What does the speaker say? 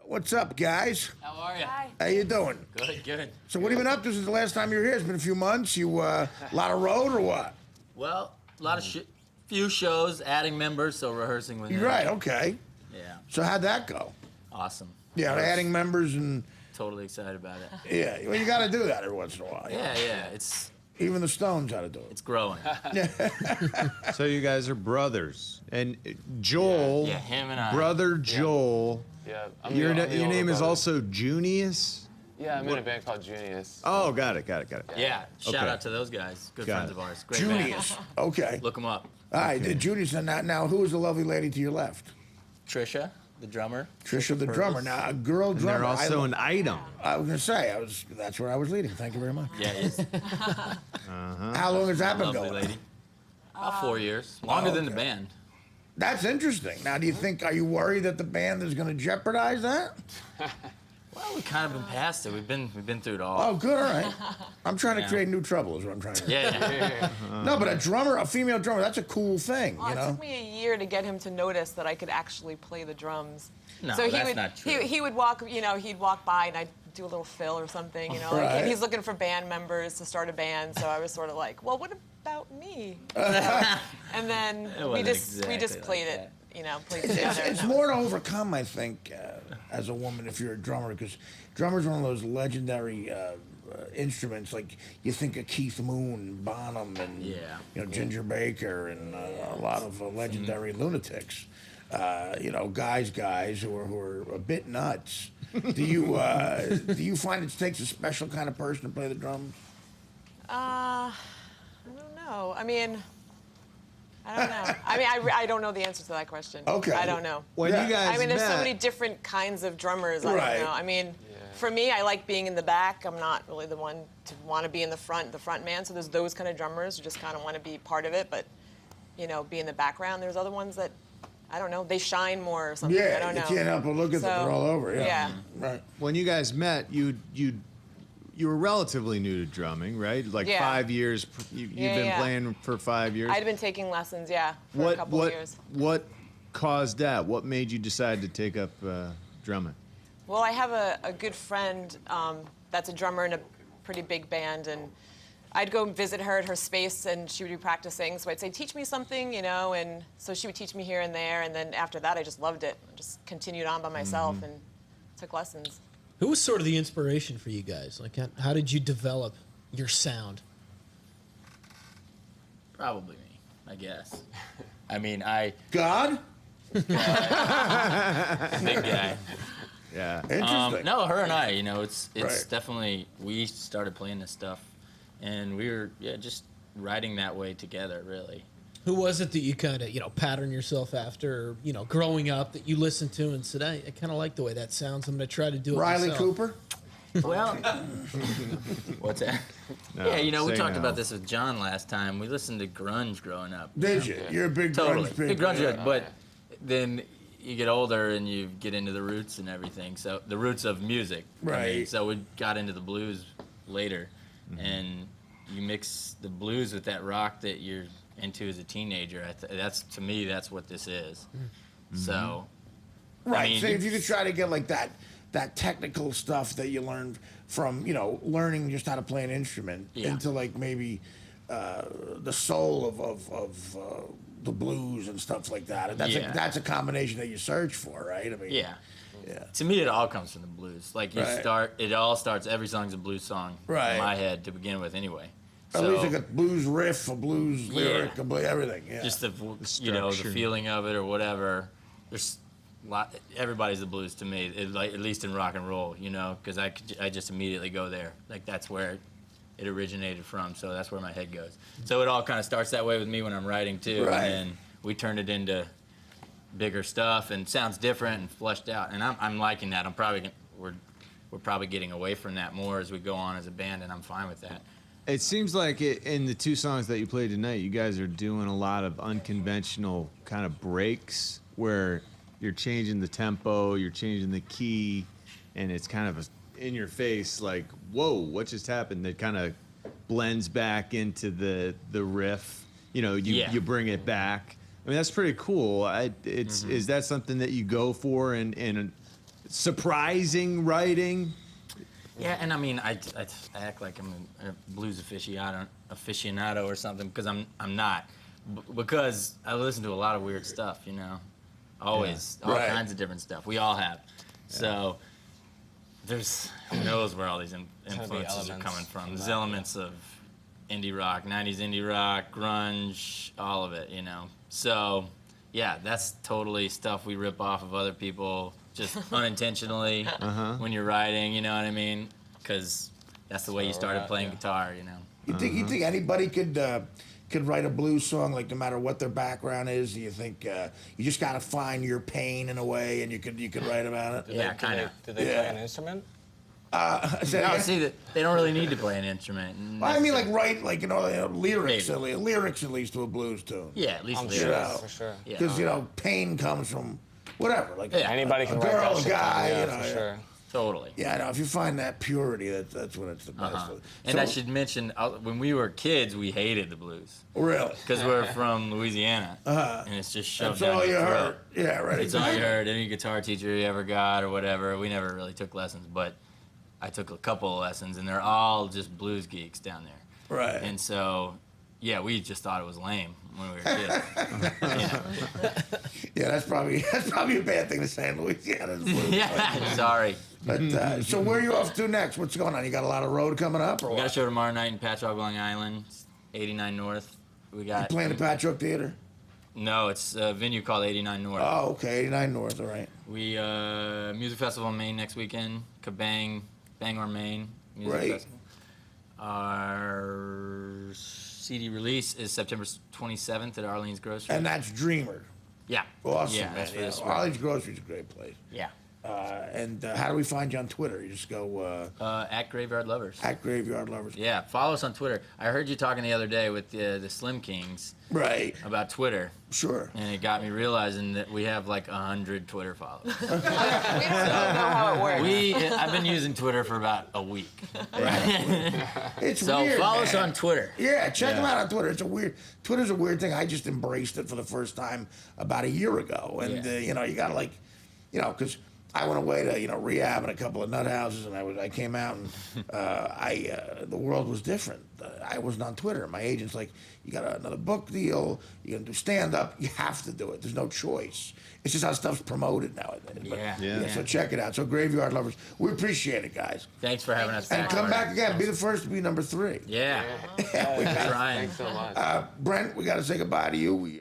What's up, guys? How are you? Hi. How you doing? Good, good. So what have you been up to since the last time you were here? It's been a few months. You a lot of road or what? Well, a lot of few shows, adding members, so rehearsing with him. Right. Okay. Yeah, So how'd that go? awesome. Yeah, I was adding members and Totally excited about it. yeah. Well, you got to do that every once in a while. Yeah, yeah, it's Even the Stones had to do it. it's growing. So you guys are brothers, and Joel, Yeah, him and I. brother Joel. Yeah, Your I'm the your older name is brother. also Junius. Yeah, I'm in a band called Junius. Oh, got it. Yeah, shout Okay. out to those guys. Good Got friends it. of ours. Great band. Junius. Okay. Look them up. All right. Junius. And now, who is the lovely lady to your left? Trisha, the drummer. Trisha, the Purvis. drummer. Now, a girl And drummer. they're also an item. I was gonna say that's where I was leading. Thank you very much. Yeah, he's a How long has that been lovely going? lady. About 4 years. Longer than the okay. band. That's interesting. Now, are you worried that the band is going to jeopardize that? Well, we kind of been past it. We've been through it all. Oh, good. All right. I'm trying to Yeah. create new trouble. Is what I'm trying to. Yeah. No, but a female drummer, that's a cool thing. Well, You it know. took me a year to get him to notice that I could actually play the drums. No, so he that's would, not true. He would walk, he'd walk by and I'd do a little fill or something, Right. and he's looking for band members to start a band. So I was sort of like, well, what about me? And then It we wasn't just exactly played like it, that. played together. It's more to overcome, I think, as a woman if you're a drummer, because drummer's one of those legendary instruments. Like you think of Keith Moon, Bonham, and Yeah. Ginger Baker, and a lot of legendary lunatics. Guys who are a bit nuts. Do you find it takes a special kind of person to play the drums? I don't know. I mean, I don't know. I don't know the answer to that question. Okay. I don't know. When Yeah. you guys There's so met, many different kinds of drummers. I Right. don't know. I mean, for me, I like being in the back. I'm not really the one to want to be in the front man. So there's those kind of drummers who just kind of want to be part of it, but be in the background. There's other ones that, I don't know, they shine more or something. I Yeah, don't you know. can't help but look at them. They're all over. Yeah. Yeah. Right. when you guys met, you were relatively new to drumming, right? Like Yeah. 5 years. You've been Yeah. playing for 5 years. I'd been taking lessons, for a couple of years. What caused that? What made you decide to take up drumming? Well, I have a good friend that's a drummer in a pretty big band, and I'd go visit her at her space, and she would be practicing. So I'd say, "Teach me something," and so she would teach me here and there. And then after that, I just loved it. I just continued on by myself and took lessons. Who was sort of the inspiration for you guys? Like, how did you develop your sound? Probably me, I guess. I mean, God. big guy. Yeah. Interesting. No, her and I, it's Right. definitely, we started playing this stuff, and we were just writing that way together, really. Who was it that you kind of, pattern yourself after, or, growing up that you listened to and said, I kind of like the way that sounds. I'm going to try to do it Riley myself. Cooper. Well, what's that? No, Yeah, we say talked no. about this with John last time. We listened to grunge growing up. Did you? You're a big Totally. grunge Big people. grunge, Yeah. but then you get older and you get into the roots and everything. So the roots of music. Right. So we got into the blues later, and you mix the blues with that rock that you're into as a teenager. That's to me, that's what this is. So, Right. I mean, so if you could try to get like that technical stuff that you learned from learning just how to play an instrument Yeah. into like maybe the soul of the blues and stuff like that. Yeah. That's a combination that you search for, right? I mean, yeah. yeah. To me, it all comes from the blues. Like Right. it all starts. Every song's a blues song Right. in my head to begin with, anyway. At So, least like a blues riff, a blues lyric, Yeah. everything. Yeah. just the the structure. feeling of it or whatever. There's everybody's the blues to me, at least in rock and roll, because I just immediately go there. Like that's where it originated from, so that's where my head goes. So it all kind of starts that way with me when I'm writing too, Right. and then we turn it into bigger stuff and sounds different and fleshed out. And I'm liking that. We're probably getting away from that more as we go on as a band, and I'm fine with that. It seems like in the two songs that you played tonight, you guys are doing a lot of unconventional kind of breaks where you're changing the tempo, you're changing the key, and it's kind of in your face, like, whoa, what just happened? That kind of blends back into the riff. You bring it back. I mean, that's pretty cool. Is that something that you go for and surprising writing. Yeah, and I mean, I act like I'm a blues aficionado or something because I'm not, because I listen to a lot of weird stuff, you know, always all Right. kinds of different stuff. We all have, so there's who knows where all these influences are elements coming from. from There's that, elements of indie rock, '90s indie rock, grunge, all of it, you know. So yeah, that's totally stuff we rip off of other people just unintentionally when you're writing, you know what I mean? Because that's the way you started playing guitar, you know. You think anybody could write a blues song, like no matter what their background is? Do you think you just got to find your pain in a way, and you could write about it? Yeah, kind of. Do they play Yeah. an instrument? No, see, that they don't really need to play an instrument. I mean, like write like lyrics, Maybe. lyrics at least to a blues tune. Yeah, at least I'm lyrics. sure, know. for sure. Yeah. Because pain comes from whatever, like Yeah. Anybody can a write girl, that a shit guy, down, you yeah, know. for sure. Totally. Yeah, I know. If you find that purity, that's when it's the best. And So- I should mention, when we were kids, we hated the blues really, because we're from Louisiana, and it's just shoved that's down all your you throat. heard. Yeah, right. It's all you heard. Any guitar teacher you ever got or whatever. We never really took lessons, but I took a couple of lessons, and they're all just blues geeks down there. Right. And so, yeah, we just thought it was lame when we were kids. Yeah. Yeah, that's probably a bad thing to say in Louisiana. is blues. Yeah, sorry. But so where are you off to next? What's going on? You got a lot of road coming up, or We got a what? show tomorrow night in Patchogue, Long Island, 89 North. We got Playing the Patchogue Theater? no, it's a venue called 89 North. Oh, okay, 89 North. All right. We music festival in Maine next weekend. Kabang, Bangor, Maine. Music Right. Festival. Our CD release is September 27th at Arlene's Grocery. And that's Dreamer. Yeah. Awesome, Yeah, man. that's for Yeah. this week. Arlie's Grocery's a great place. Yeah. And how do we find you on Twitter? You just go At Graveyard Lovers. at Graveyard Lovers. Yeah, follow us on Twitter. I heard you talking the other day with the Slim Kings Right. about Twitter, Sure. and it got me realizing that we have like 100 Twitter followers. We don't really know how it works. I've been using Twitter for about a week. It's So weird. follow us man. on Twitter. Yeah, check them out on Twitter. Twitter's a weird thing. I just embraced it for the first time about a year ago, and Yeah. you gotta because I went away to rehab in a couple of nut houses, and I came out and the world was different. I wasn't on Twitter. My agent's like, you got another book deal. You're gonna do stand up. You have to do it. There's no choice. It's just how stuff's promoted nowadays. But, Yeah. So check it out. So Graveyard Lovers, we appreciate it, guys, Thanks for having us and back. come Marty. back again. Be the first to be number 3. Yeah. We got- Trying. Thanks so much. Brent, we got to say goodbye to you.